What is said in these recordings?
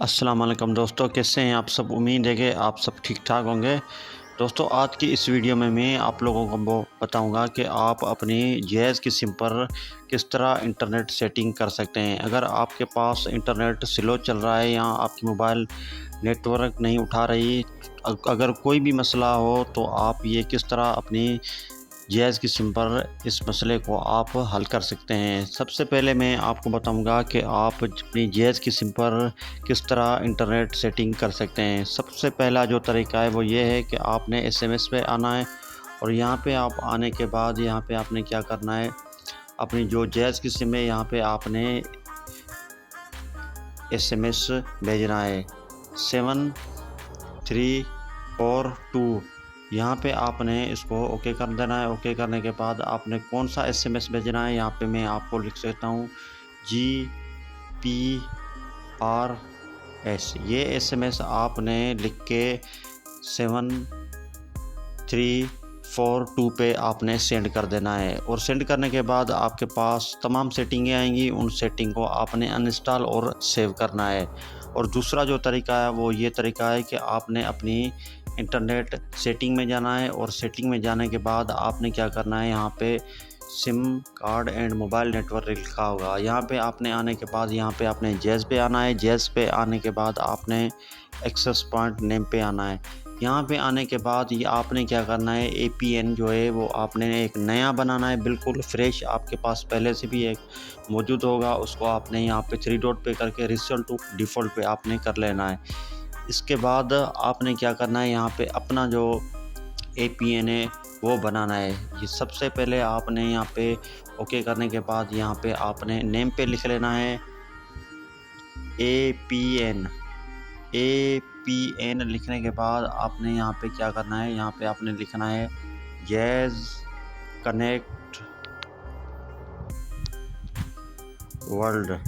अस्सलाम वालेकुम दोस्तों, कैसे हैं आप सब। उम्मीद है कि आप सब ठीक ठाक होंगे। दोस्तों, आज की इस वीडियो में मैं आप लोगों को वो बताऊंगा कि आप अपनी गैस की सिम पर किस तरह इंटरनेट सेटिंग कर सकते हैं। अगर आपके पास इंटरनेट स्लो चल रहा है या आपकी मोबाइल नेटवर्क नहीं उठा रही, अगर कोई भी मसला हो तो आप ये किस तरह अपनी गैस की सिम पर इस मसले को आप हल कर सकते हैं। सबसे पहले मैं आपको बताऊंगा कि आप अपनी गैस की सिम पर किस तरह इंटरनेट सेटिंग कर सकते हैं। सबसे पहला जो तरीका है वो ये है कि आपने एसएमएस पे आना है, और यहाँ पे आप आने के बाद यहाँ पे आपने क्या करना है, अपनी जो गैस की सिम है यहाँ पे आपने एसएमएस भेजना है 7342। यहाँ पे आपने इसको ओके कर देना है। ओके करने के बाद आपने कौन सा एसएमएस भेजना है, यहाँ पे मैं आपको लिख सकता हूँ GPRS। ये एसएमएस आपने लिख के 7342 पे आपने सेंड कर देना है। और सेंड करने के बाद आपके पास तमाम सेटिंगें आएंगी, उन सेटिंग को आपने अनइंस्टॉल और सेव करना है। और दूसरा जो तरीका है वो ये तरीका है कि आपने अपनी इंटरनेट सेटिंग में जाना है, और सेटिंग में जाने के बाद आपने क्या करना है, यहाँ पे SIM card and mobile network लिखा होगा। यहाँ पे आपने आने के बाद यहाँ पे आपने गैस पे आना है। गैस पे आने के बाद आपने एक्सेस पॉइंट नेम पे आना है। यहाँ पे आने के बाद ये आपने क्या करना है, APN जो है वो आपने एक नया बनाना है, बिल्कुल फ्रेश। आपके पास पहले से भी एक मौजूद होगा, उसको आपने यहाँ पे 3 डॉट पे करके रिसेट टू डिफ़ॉल्ट पे आपने कर लेना है। इसके बाद आपने क्या करना है, यहाँ पे अपना जो APN है वो बनाना है। ये सबसे पहले आपने यहाँ पे ओके करने के बाद यहाँ पे आपने नेम पे लिख लेना है APN। APN लिखने के बाद आपने यहाँ पे क्या करना है, यहाँ पे आपने लिखना है गैस कनेक्ट वर्ल्ड।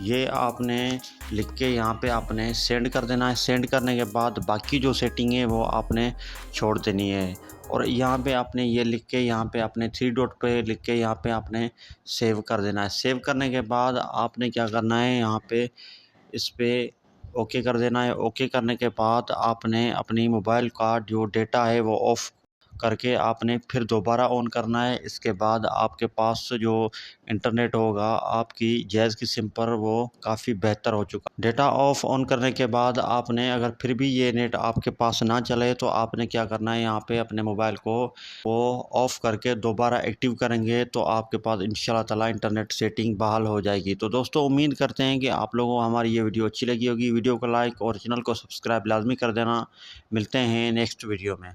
ये आपने लिख के यहाँ पे आपने सेंड कर देना है। सेंड करने के बाद बाकी जो सेटिंग है वो आपने छोड़ देनी है। और यहाँ पे आपने ये लिख के यहाँ पे आपने 3 डॉट पे लिख के यहाँ पे आपने सेव कर देना है। सेव करने के बाद आपने क्या करना है, यहाँ पे इस पे ओके कर देना है। ओके करने के बाद आपने अपनी मोबाइल का जो डेटा है वो ऑफ करके आपने फिर दोबारा ऑन करना है। इसके बाद आपके पास जो इंटरनेट होगा आपकी गैस की सिम पर वो काफ़ी बेहतर हो चुका। डेटा ऑफ ऑन करने के बाद आपने अगर फिर भी ये नेट आपके पास ना चले तो आपने क्या करना है, यहाँ पे अपने मोबाइल को वो ऑफ़ करके दोबारा एक्टिव करेंगे तो आपके पास इंशाल्लाह ताला इंटरनेट सेटिंग बहाल हो जाएगी। तो दोस्तों, उम्मीद करते हैं कि आप लोगों को हमारी ये वीडियो अच्छी लगी होगी। वीडियो को लाइक और चैनल को सब्सक्राइब लाजमी कर देना। मिलते हैं नेक्स्ट वीडियो में।